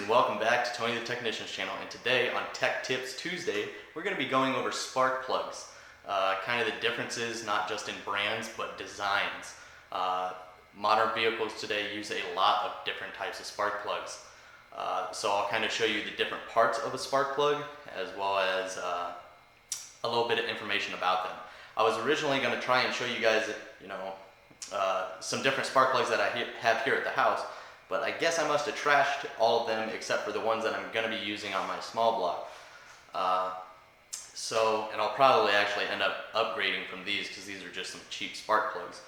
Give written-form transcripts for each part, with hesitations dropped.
and welcome back to Tony the Technician's channel. And today on Tech Tips Tuesday, we're going to be going over spark plugs. Kind of the differences, not just in brands, but designs. Modern vehicles today use a lot of different types of spark plugs. So I'll kind of show you the different parts of a spark plug, as well as a little bit of information about them. I was originally going to try and show you guys, some different spark plugs that I have here at the house, but I guess I must have trashed all of them except for the ones that I'm going to be using on my small block. And I'll probably actually end up upgrading from these because these are just some cheap spark plugs.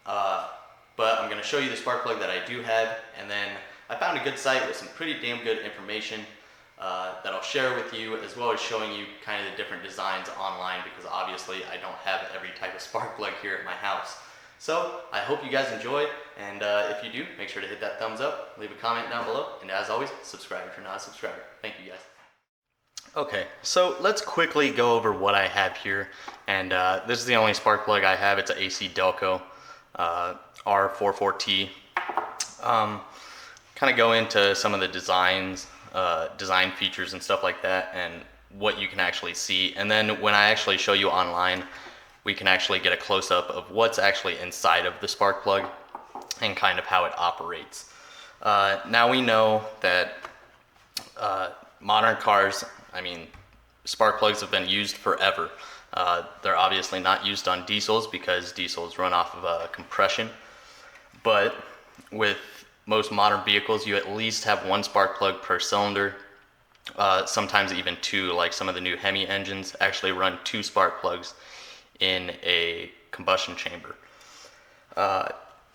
But I'm going to show you the spark plug that I do have, and then I found a good site with some pretty damn good information that I'll share with you, as well as showing you kind of the different designs online, because obviously I don't have every type of spark plug here at my house. So I hope you guys enjoy, and if you do, make sure to hit that thumbs up, leave a comment down below, and as always, subscribe if you're not a subscriber. Thank you guys. Okay, so let's quickly go over what I have here, and this is the only spark plug I have. It's an AC Delco R44T. Kind of go into some of the designs, design features and stuff like that, and what you can actually see, and then when I actually show you online, we can actually get a close-up of what's actually inside of the spark plug and kind of how it operates. Now we know that modern cars, spark plugs have been used forever. They're obviously not used on diesels because diesels run off of compression, but with most modern vehicles, you at least have one spark plug per cylinder, sometimes even two, like some of the new Hemi engines actually run two spark plugs in a combustion chamber.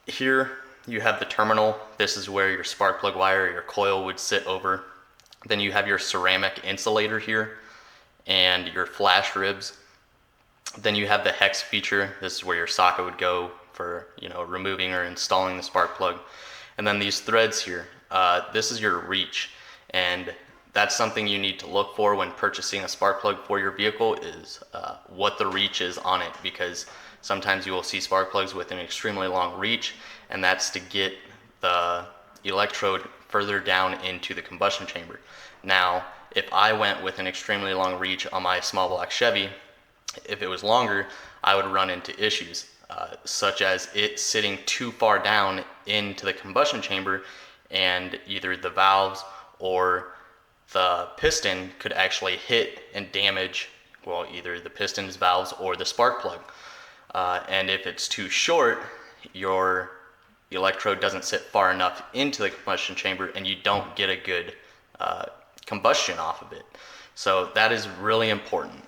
Here you have the terminal. This is where your spark plug wire, your coil would sit over. Then you have your ceramic insulator here and your flash ribs. Then you have the hex feature. This is where your socket would go for removing or installing the spark plug. And then these threads here, this is your reach, and that's something you need to look for when purchasing a spark plug for your vehicle, is what the reach is on it, because sometimes you will see spark plugs with an extremely long reach, and that's to get the electrode further down into the combustion chamber. Now, if I went with an extremely long reach on my small block Chevy, if it was longer, I would run into issues, such as it sitting too far down into the combustion chamber, and either the valves or the piston could actually hit and damage, either the pistons, valves, or the spark plug. And if it's too short, your electrode doesn't sit far enough into the combustion chamber, and you don't get a good combustion off of it. So that is really important.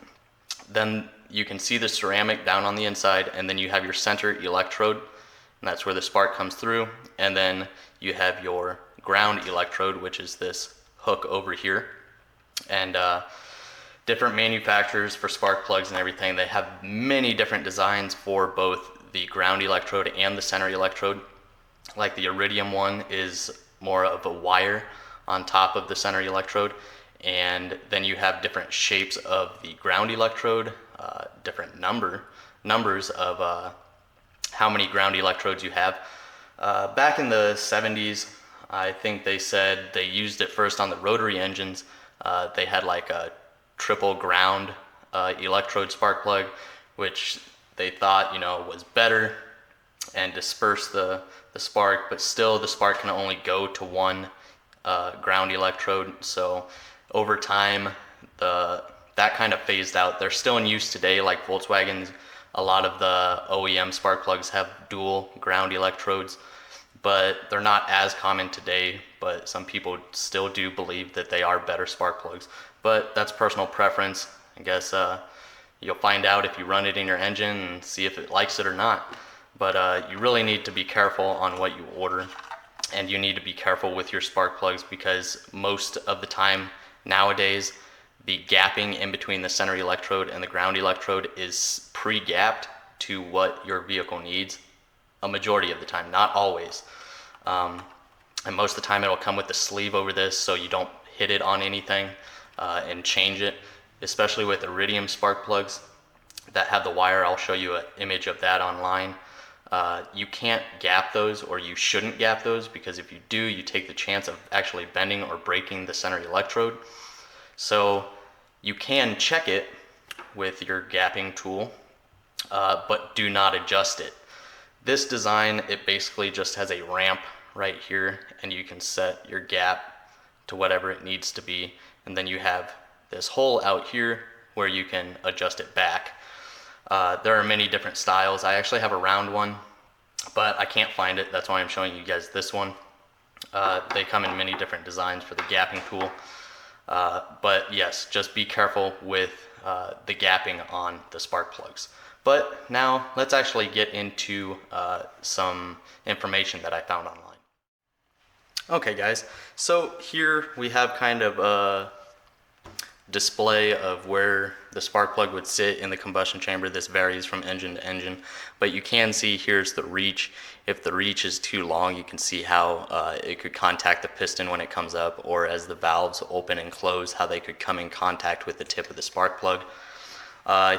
Then you can see the ceramic down on the inside, and then you have your center electrode, and that's where the spark comes through. And then you have your ground electrode, which is this hook over here. And different manufacturers for spark plugs and everything, they have many different designs for both the ground electrode and the center electrode. Like the Iridium one is more of a wire on top of the center electrode, and then you have different shapes of the ground electrode, different numbers of how many ground electrodes you have. Back in the 70s, I think they said they used it first on the rotary engines. They had like a triple ground electrode spark plug, which they thought was better and dispersed the spark, but still the spark can only go to one ground electrode. So over time, that kind of phased out. They're still in use today, like Volkswagen's. A lot of the OEM spark plugs have dual ground electrodes, but they're not as common today. But some people still do believe that they are better spark plugs. But that's personal preference. I guess you'll find out if you run it in your engine and see if it likes it or not. But you really need to be careful on what you order, and you need to be careful with your spark plugs, because most of the time nowadays, the gapping in between the center electrode and the ground electrode is pre-gapped to what your vehicle needs. A majority of the time, not always. And most of the time it'll come with the sleeve over this, so you don't hit it on anything and change it, especially with Iridium spark plugs that have the wire. I'll show you an image of that online. You can't gap those, or you shouldn't gap those, because if you do, you take the chance of actually bending or breaking the center electrode. So you can check it with your gapping tool, but do not adjust it. This design, it basically just has a ramp right here, and you can set your gap to whatever it needs to be, and then you have this hole out here where you can adjust it back. There are many different styles. I actually have a round one, but I can't find it. That's why I'm showing you guys this one. They come in many different designs for the gapping tool. But yes, just be careful with the gapping on the spark plugs. But now let's actually get into some information that I found online. Okay guys, so here we have kind of a display of where the spark plug would sit in the combustion chamber. This varies from engine to engine, but you can see here's the reach. If the reach is too long, you can see how it could contact the piston when it comes up, or as the valves open and close, how they could come in contact with the tip of the spark plug.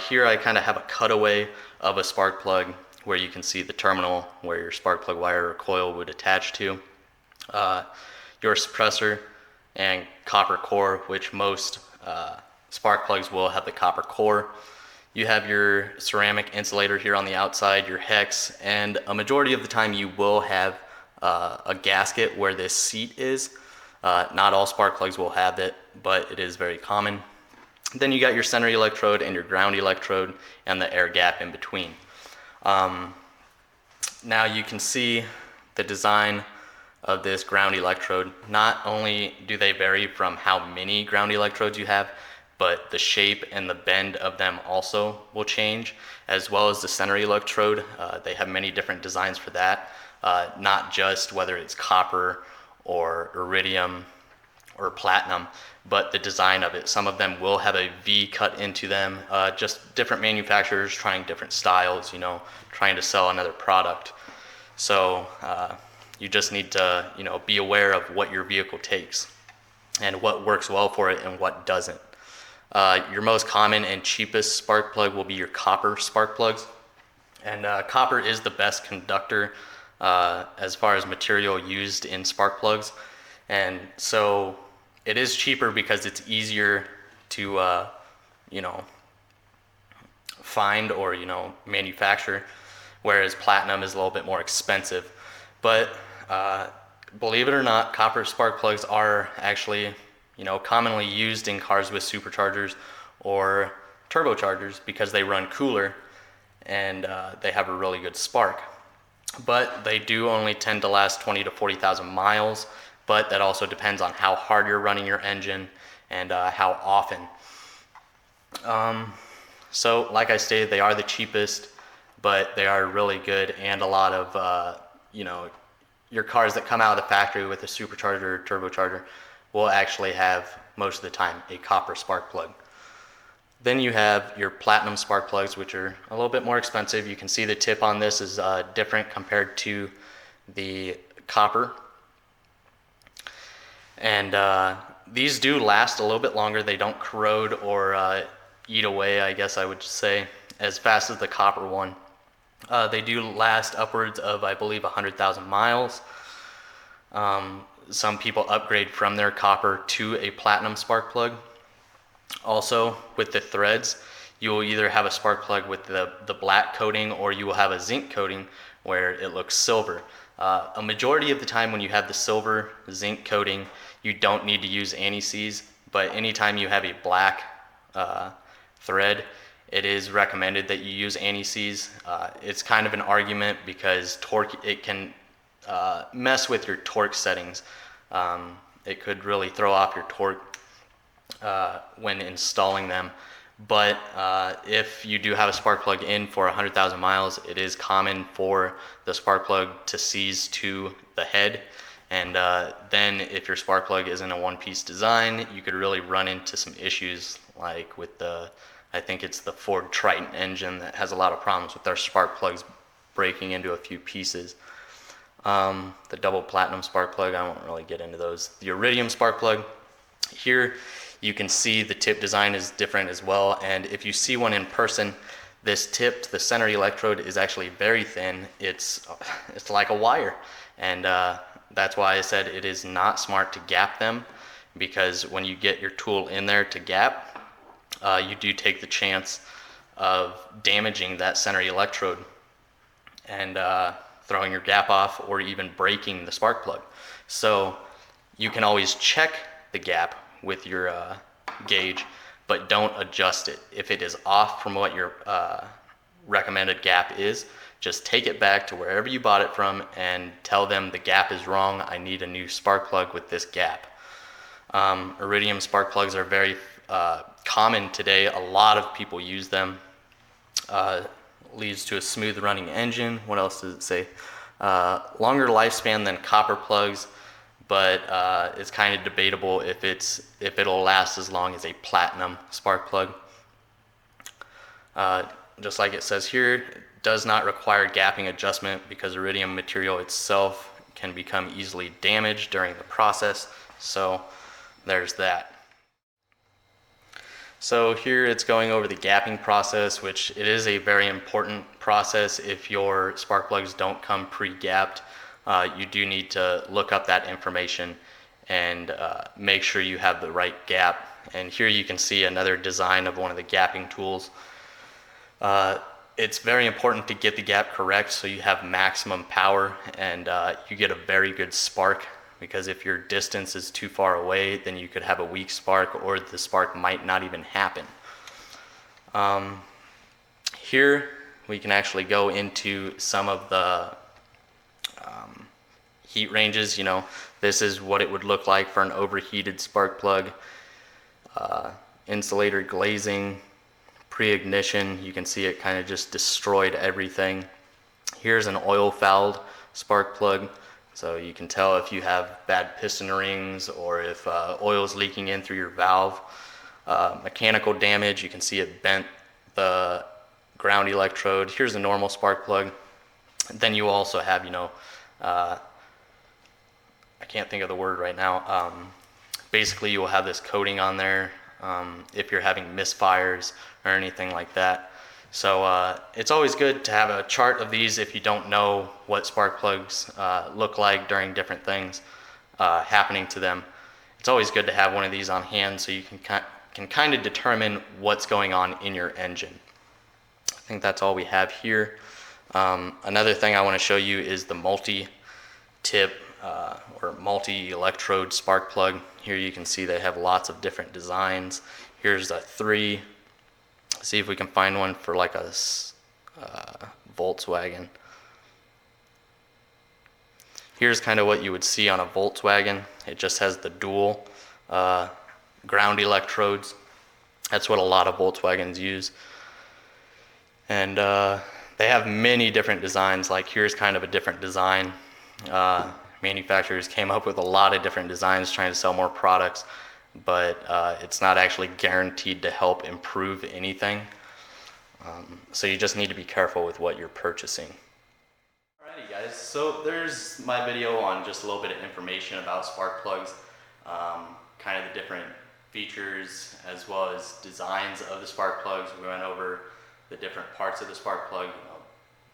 Here I kind of have a cutaway of a spark plug where you can see the terminal where your spark plug wire or coil would attach to. Your suppressor and copper core, which most spark plugs will have the copper core. You have your ceramic insulator here on the outside, your hex, and a majority of the time you will have a gasket where this seat is. Not all spark plugs will have it, but it is very common. Then you got your center electrode and your ground electrode and the air gap in between. Now you can see the design of this ground electrode. Not only do they vary from how many ground electrodes you have, but the shape and the bend of them also will change, as well as the center electrode. They have many different designs for that, not just whether it's copper or iridium or platinum, but the design of it. Some of them will have a V cut into them, just different manufacturers trying different styles, you know, trying to sell another product. So you just need to, you know, be aware of what your vehicle takes and what works well for it and what doesn't. Your most common and cheapest spark plug will be your copper spark plugs. And copper is the best conductor as far as material used in spark plugs. And so it is cheaper because it's easier to, you know, find or, you know, manufacture, whereas platinum is a little bit more expensive. But believe it or not, copper spark plugs are actually, you know, commonly used in cars with superchargers or turbochargers because they run cooler and they have a really good spark. But they do only tend to last 20 to 40,000 miles, but that also depends on how hard you're running your engine and how often. So like I stated, they are the cheapest, but they are really good, and a lot of, you know, your cars that come out of the factory with a supercharger or turbocharger will actually have, most of the time, a copper spark plug. Then you have your platinum spark plugs, which are a little bit more expensive. You can see the tip on this is different compared to the copper. And these do last a little bit longer. They don't corrode or eat away, I guess I would say, as fast as the copper one. They do last upwards of, I believe, 100,000 miles. Some people upgrade from their copper to a platinum spark plug. Also, with the threads, you will either have a spark plug with the black coating, or you will have a zinc coating where it looks silver. A majority of the time when you have the silver zinc coating, you don't need to use anti-seize, but anytime you have a black thread, it is recommended that you use anti-seize. It's kind of an argument because it can mess with your torque settings. It could really throw off your torque when installing them. But if you do have a spark plug in for 100,000 miles, it is common for the spark plug to seize to the head. And then if your spark plug isn't a one-piece design, you could really run into some issues, like with I think it's the Ford Triton engine that has a lot of problems with their spark plugs breaking into a few pieces. The double platinum spark plug, I won't really get into those. The iridium spark plug, here you can see the tip design is different as well, and if you see one in person, this tip to the center electrode is actually very thin. It's like a wire, and that's why I said it is not smart to gap them, because when you get your tool in there to gap, you do take the chance of damaging that center electrode and throwing your gap off, or even breaking the spark plug. So you can always check the gap with your gauge, but don't adjust it. If it is off from what your recommended gap is, just take it back to wherever you bought it from and tell them the gap is wrong. I need a new spark plug with this gap. Iridium spark plugs are very common today. A lot of people use them. Leads to a smooth running engine. What else does it say? Longer lifespan than copper plugs, but it's kind of debatable if it'll last as long as a platinum spark plug. Just like it says here, it does not require gapping adjustment because iridium material itself can become easily damaged during the process. So there's that. So here it's going over the gapping process, which it is a very important process. If your spark plugs don't come pre-gapped, you do need to look up that information and make sure you have the right gap. And here you can see another design of one of the gapping tools. It's very important to get the gap correct so you have maximum power and you get a very good spark, because if your distance is too far away, then you could have a weak spark, or the spark might not even happen. Here we can actually go into some of the heat ranges. You know, this is what it would look like for an overheated spark plug. Insulator glazing, pre-ignition, you can see it kind of just destroyed everything. Here's an oil-fouled spark plug. So you can tell if you have bad piston rings or if oil is leaking in through your valve. Mechanical damage, you can see it bent the ground electrode. Here's a normal spark plug. Then you also have, you know, I can't think of the word right now. Basically, you will have this coating on there if you're having misfires or anything like that. So it's always good to have a chart of these if you don't know what spark plugs look like during different things happening to them. It's always good to have one of these on hand so you can kind of determine what's going on in your engine. I think that's all we have here. Another thing I want to show you is the multi-tip or multi-electrode spark plug. Here you can see they have lots of different designs. Here's a 3. See if we can find one for like a Volkswagen. Here's kind of what you would see on a Volkswagen. It just has the dual ground electrodes. That's what a lot of Volkswagens use. And they have many different designs. Like here's kind of a different design. Manufacturers came up with a lot of different designs trying to sell more products, but it's not actually guaranteed to help improve anything. So you just need to be careful with what you're purchasing. Alrighty guys, so there's my video on just a little bit of information about spark plugs, kind of the different features as well as designs of the spark plugs. We went over the different parts of the spark plug, you know,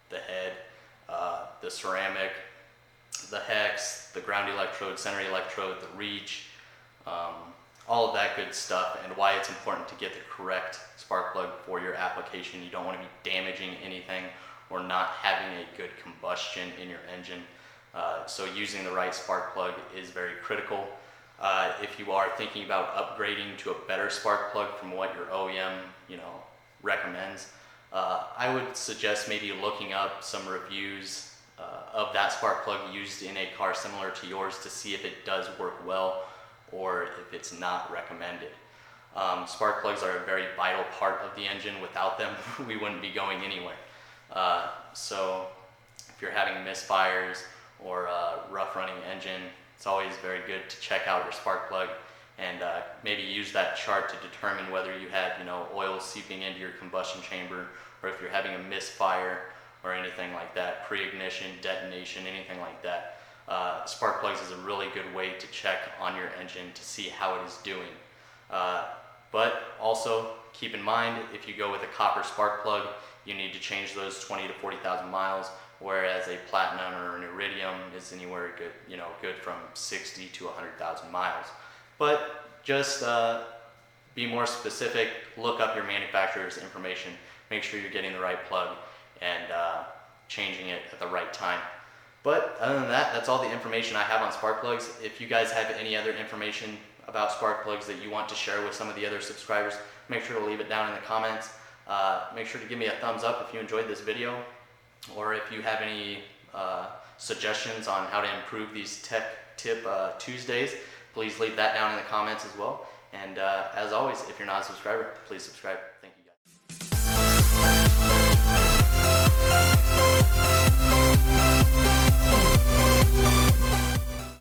the head, the ceramic, the hex, the ground electrode, center electrode, the reach, all of that good stuff, and why it's important to get the correct spark plug for your application. You don't want to be damaging anything or not having a good combustion in your engine. So using the right spark plug is very critical. If you are thinking about upgrading to a better spark plug from what your OEM, you know, recommends, I would suggest maybe looking up some reviews of that spark plug used in a car similar to yours to see if it does work well or if it's not recommended. Spark plugs are a very vital part of the engine. Without them, we wouldn't be going anywhere. So if you're having misfires or a rough running engine, it's always very good to check out your spark plug and maybe use that chart to determine whether you have, you know, oil seeping into your combustion chamber, or if you're having a misfire or anything like that, pre-ignition, detonation, anything like that. Spark plugs is a really good way to check on your engine to see how it is doing. But also, keep in mind, if you go with a copper spark plug, you need to change those 20 to 40,000 miles, whereas a platinum or an iridium is anywhere good, good from 60 to 100,000 miles. But just be more specific, look up your manufacturer's information, make sure you're getting the right plug and changing it at the right time. But other than that, that's all the information I have on spark plugs. If you guys have any other information about spark plugs that you want to share with some of the other subscribers, make sure to leave it down in the comments. Make sure to give me a thumbs up if you enjoyed this video, or if you have any suggestions on how to improve these Tech Tip Tuesdays, please leave that down in the comments as well. And as always, if you're not a subscriber, please subscribe. Thank you.